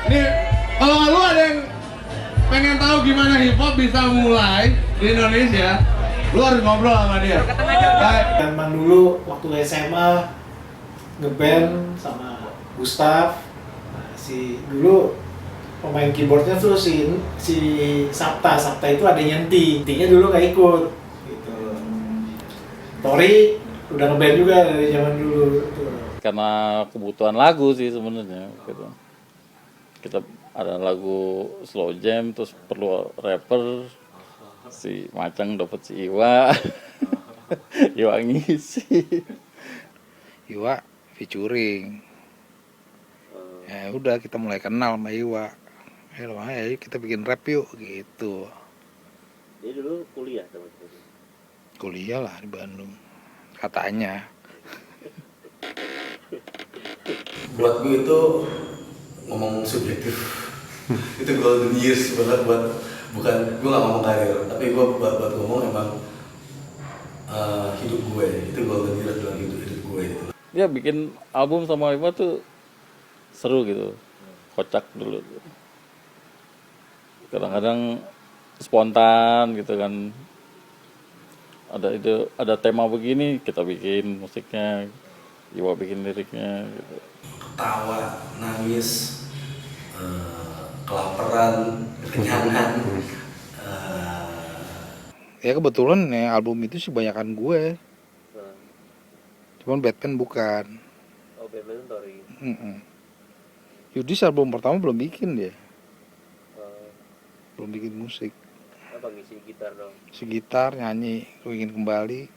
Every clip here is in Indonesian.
Nih, kalau lu ada yang pengen tahu gimana hip hop bisa mulai di Indonesia, lu harus ngobrol sama dia. Zaman dulu waktu SMA ngeband sama Gustaf, nah, si dulu pemain keyboardnya tuh si Sapta itu ada Yenti, intinya dulu nggak ikut gitu. Tori udah ngeband juga dari zaman dulu gitu. Karena kebutuhan lagu sih sebenarnya gitu. Kita ada lagu slow jam terus perlu rapper, si Macang dapat si Iwa. Iwa ngisi. Iwa featuring. Ya udah kita mulai kenal sama Iwa. Ayo kita bikin rap yuk gitu. Dia dulu kuliah teman-teman. Kuliah lah di Bandung. Katanya. Buat gue itu ngomong subjektif. Itu golden years banget buat, bukan gue gak ngomong karir, tapi gue buat ngomong emang hidup gue, itu golden years dalam hidup gue gitu. Dia bikin album sama Iwa tuh seru gitu, kocak dulu. Kadang-kadang spontan gitu kan, ada tema begini kita bikin musiknya, Iwa bikin liriknya gitu. Ketawa, nangis, kelaparan, kenyangan. Ya kebetulan ya album itu sih banyakan gue. Cuman Batman bukan. Oh, Batman Tori. Yudis album pertama belum bikin dia. Belum bikin musik. Apa ngisi gitar dong? Si gitar, nyanyi, Ku Ingin Kembali.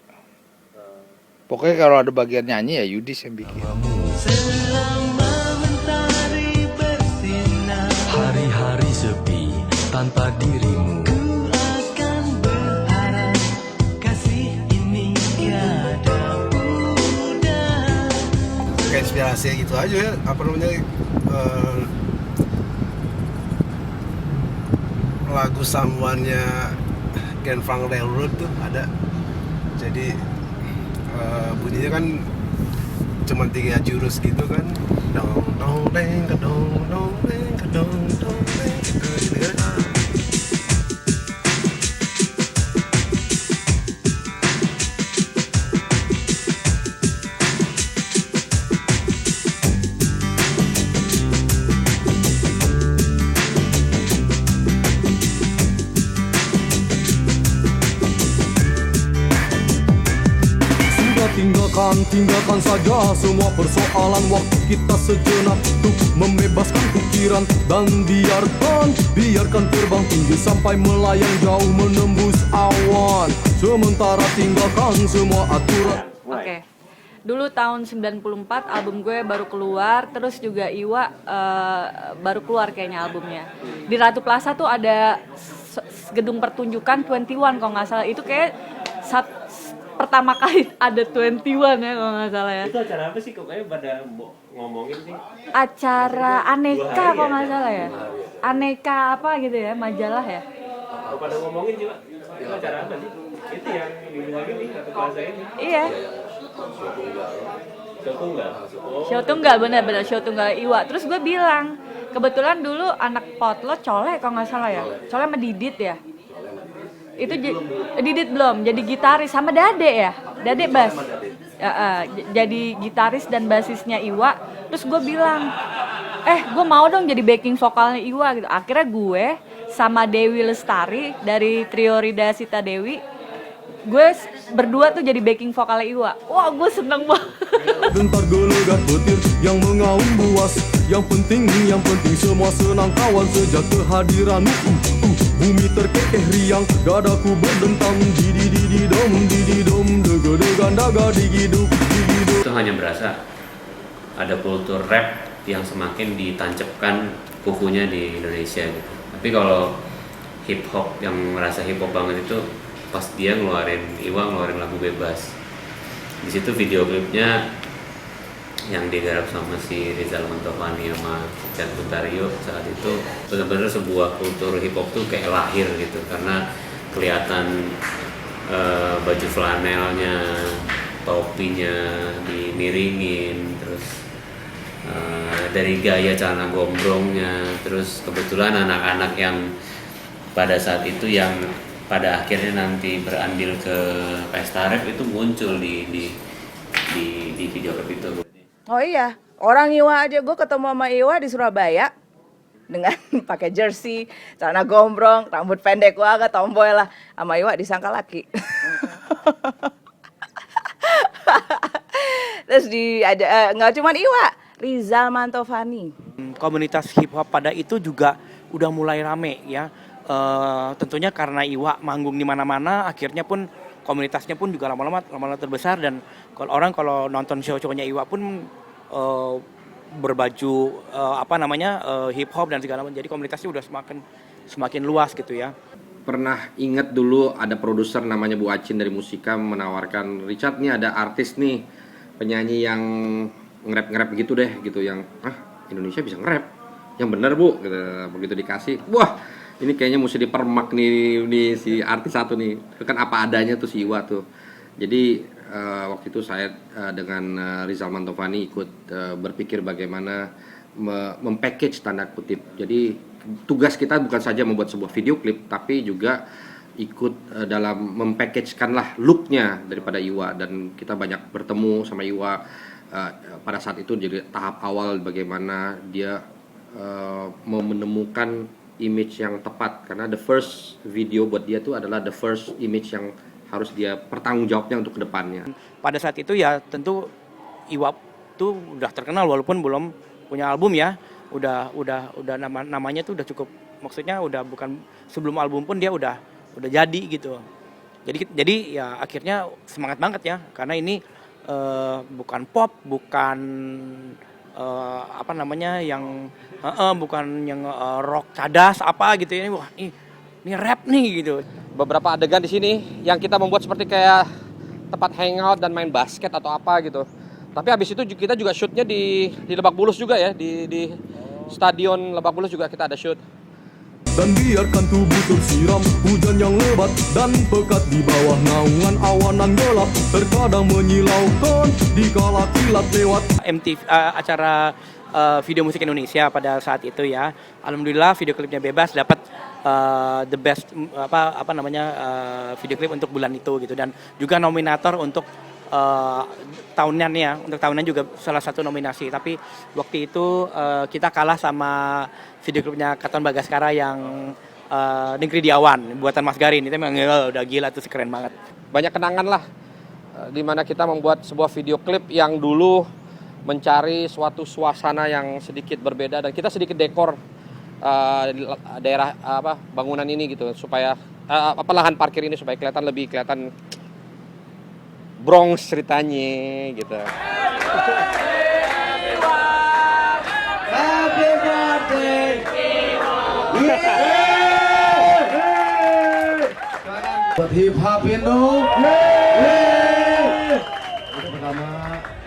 Pokoknya kalau ada bagian nyanyi ya Yudis yang bikin. Selama mentari bersinar, hari-hari sepi tanpa dirimu, ku akan berharap kasih ini tiada pudar. Kayak inspirasi gitu aja ya, apa namanya, lagu Someone-nya Grand Funk Railroad tuh ada. Jadi bunyinya kan cuma 3 jurus gitu kan, dong dong deng kedong dong deng kedong dong deng gitu kan. Tinggalkan saja semua persoalan, waktu kita sejenak untuk membebaskan pikiran dan biarkan terbang tinggi sampai melayang jauh menembus awan. Sementara tinggalkan semua aturan. Oke. Dulu tahun 94 album gue baru keluar, terus juga Iwa baru keluar kayaknya albumnya. Di Ratu Plaza tuh ada gedung pertunjukan 21 kalau nggak salah. Itu kayak pertama kali ada 21 ya kalau nggak salah ya. Itu acara apa sih kok kayak pada ngomongin sih? Acara Aneka kalau nggak salah ya. Aneka apa gitu ya, majalah ya. Oh, pada ngomongin juga. Itu acara apa sih? Itu yang dibilang ini Ratu Plaza ini. Iya. Show tunggal bener-bener show tunggal Iwa. Terus gue bilang, kebetulan dulu anak Potlot Colek kalau nggak salah ya. Colek sama Didit ya. Itu Didit belum jadi gitaris sama Dade ya, Dade bass jadi gitaris dan basisnya Iwa. Terus gue bilang gue mau dong jadi backing vokalnya Iwa gitu. Akhirnya gue sama Dewi Lestari dari trio Rida Sita Dewi, gue berdua tuh jadi backing vokalnya Iwa. Wah, gue seneng banget. Bentar gelegar petir yang mengaum buas, yang penting semua senang kawan sejak kehadiranmu. Bumi terkekeh riang, dadaku berdentang, didi dom, dega daga digiduk. Itu hanya berasa ada kultur rap yang semakin ditancapkan kukunya di Indonesia gitu. Tapi kalau hip hop yang merasa hip hop banget itu pas dia Iwa ngeluarin lagu Bebas. Di situ video klipnya yang digarap sama si Rizal Mantovani sama Chan Butario saat itu benar-benar sebuah kultur hip hop tuh kayak lahir gitu, karena kelihatan baju flanelnya, topinya dimiringin, terus dari gaya celana gombrongnya, terus kebetulan anak-anak yang pada saat itu yang pada akhirnya nanti berandil ke pesta rap itu muncul di video klip itu. Oh iya, orang Iwa aja, gue ketemu sama Iwa di Surabaya dengan pakai jersey, celana gombrong, rambut pendek banget, tomboy lah. Sama Iwa disangka laki. Terus nggak cuma Iwa, Rizal Mantovani. Komunitas hip hop pada itu juga udah mulai rame ya. Tentunya karena Iwa manggung di mana-mana, akhirnya pun komunitasnya pun juga lama-lama terbesar, dan kalau nonton show-show-nya Iwa pun berbaju hip hop dan segala macam. Jadi komunitasnya udah semakin luas gitu ya. Pernah inget dulu ada produser namanya Bu Acin dari Musika menawarkan, Richard nih ada artis nih penyanyi yang nge-rap gitu deh gitu, yang Indonesia bisa nge-rap yang bener Bu gitu. Begitu dikasih, wah ini kayaknya mesti dipermak nih si artis satu nih, kan apa adanya tuh si Iwa tuh. Jadi waktu itu saya dengan Rizal Mantovani ikut berpikir bagaimana mempackage tanda kutip. Jadi tugas kita bukan saja membuat sebuah video klip, tapi juga ikut dalam mempackagekanlah looknya daripada Iwa, dan kita banyak bertemu sama Iwa pada saat itu. Jadi tahap awal bagaimana dia mau menemukan image yang tepat, karena the first video buat dia tuh adalah the first image yang harus dia pertanggungjawabnya untuk kedepannya. Pada saat itu ya tentu Iwa tuh udah terkenal walaupun belum punya album ya, udah namanya tuh udah cukup, maksudnya udah bukan sebelum album pun dia udah jadi gitu. Jadi ya akhirnya semangat banget ya, karena ini bukan pop, bukan bukan yang rock cadas apa gitu ya. Wah, ini rap nih gitu. Beberapa adegan di sini yang kita membuat seperti kayak tempat hangout dan main basket atau apa gitu. Tapi habis itu kita juga shootnya di Lebak Bulus juga ya, di stadion Lebak Bulus juga kita ada shoot. Dan biarkan tubuh tersiram hujan yang lebat dan pekat di bawah naungan awanan gelap, terkadang menyilaukan di kala kilat lewat. MTV acara video musik Indonesia pada saat itu ya. Alhamdulillah video klipnya bebas, dapat the best video klip untuk bulan itu gitu, dan juga nominator untuk tahunan ya, untuk tahunan juga salah satu nominasi. Tapi waktu itu kita kalah sama video klipnya Katon Bagaskara yang Negeri Diawan buatan Mas Garin. Itu memang udah gila tuh, keren banget. Banyak kenangan lah di mana kita membuat sebuah video klip yang dulu mencari suatu suasana yang sedikit berbeda, dan kita sedikit dekor daerah bangunan ini gitu, supaya lahan parkir ini supaya lebih kelihatan Bronx ceritanya gitu. Happy birthday, Buat hip hop Indo. Itu pertama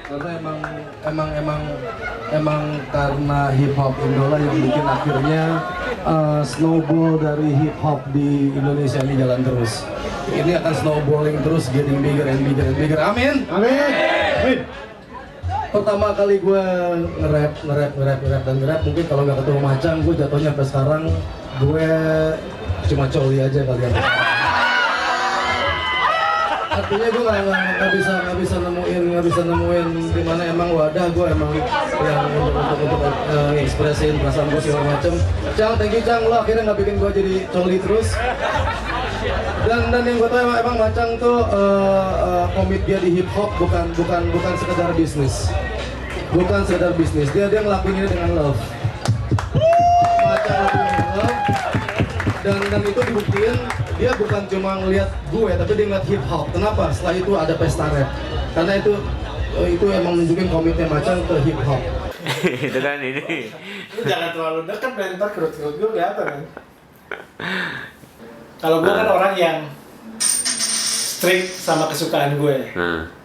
karena emang karena hip hop Indo lah yang bikin akhirnya snowball dari hip hop di Indonesia ini jalan terus. Ini akan snowballing terus, getting bigger and bigger and bigger. Amin. Amin. Pertama kali gue nge-rap. Mungkin kalau nggak ketemu Macang, gue jatuhnya sampai sekarang gue cuma coli aja kali ya. Artinya gue nggak bisa nemuin di mana emang wadah gue emang yang untuk ekspresiin perasaan gue segala macem. Cang, thank you Cang, lo akhirnya nggak bikin gue jadi coli terus. Dan yang gue tahu emang Macang tuh komit dia di hip hop bukan sekedar bisnis. Bukan sekedar bisnis, dia ngelakuin ini dengan love. Macang ngelakuin dengan love. Dan itu dibuktiin, dia bukan cuma ngelihat gue, tapi dia ngeliat hip hop. Kenapa? Setelah itu ada pesta rap. Karena itu emang nunjukin komitmen Macang ke hip hop. Itu kan ini. Lu jangan terlalu dekat, ntar kerut-kerut gue kelihatan kan. Kalau gue kan orang yang strict sama kesukaan gue.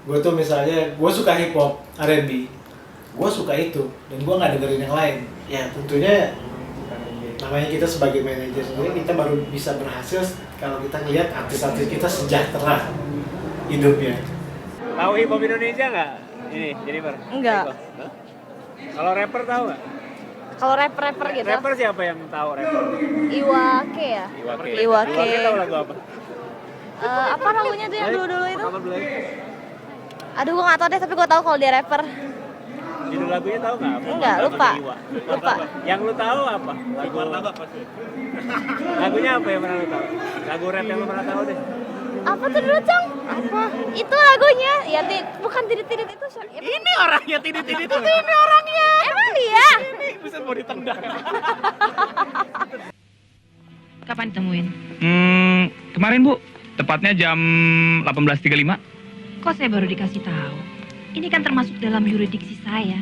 Gue tuh misalnya, gue suka hip hop, R&B, gue suka itu, dan gue nggak dengerin yang lain. Ya tentunya namanya kita sebagai manajer sendiri, kita baru bisa berhasil kalau kita ngeliat artis-artis kita sejahtera hidupnya. Tahu hip hop Indonesia nggak? Ini Jennifer? Enggak. Kalau rapper tahu nggak? Kalau rapper gitu. Rapper siapa yang tahu rapper? Iwake ya. Iwake. Tahu lagu apa? Apa lagunya tuh yang dulu-dulu itu? Apa dulu? Aduh, gue nggak tahu deh, tapi gue tahu kalau dia rapper. Judul lagunya tahu nggak? Enggak, lupa. Lupa. Yang lu tahu apa? Lagu pasti. Lagunya apa yang pernah lu tahu? Lagu rap yang lu pernah tahu deh. Apa tuh dulu, Cang? Apa? Itu lagunya. Ya, bukan tidit-tidit itu. Ya, ini orangnya tidit-tidit itu. Ini orangnya. Emang dia? Ini bisa mau ditendang. Kapan ditemuin? Kemarin Bu, tepatnya jam 18.35. Kok saya baru dikasih tahu? Ini kan termasuk dalam yurisdiksi saya.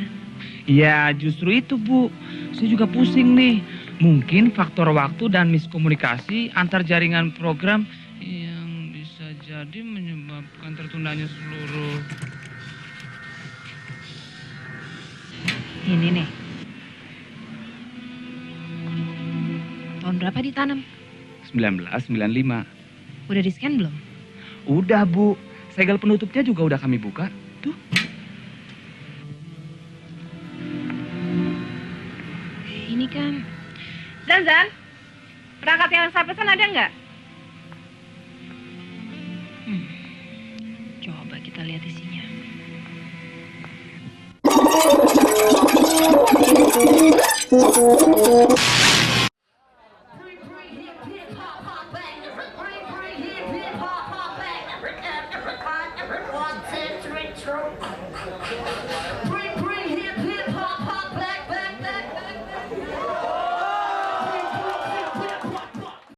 Ya justru itu Bu, saya juga pusing nih. Mungkin faktor waktu dan miskomunikasi antar jaringan program yang bisa jadi menyebabkan tertundanya seluruh. Ini nih. Tahun berapa ditanam? 1995. Udah di-scan belum? Udah Bu, segel penutupnya juga udah kami buka. Tuh. Ini kan... Zan, perangkat yang saya pesan ada nggak? Coba kita lihat isinya.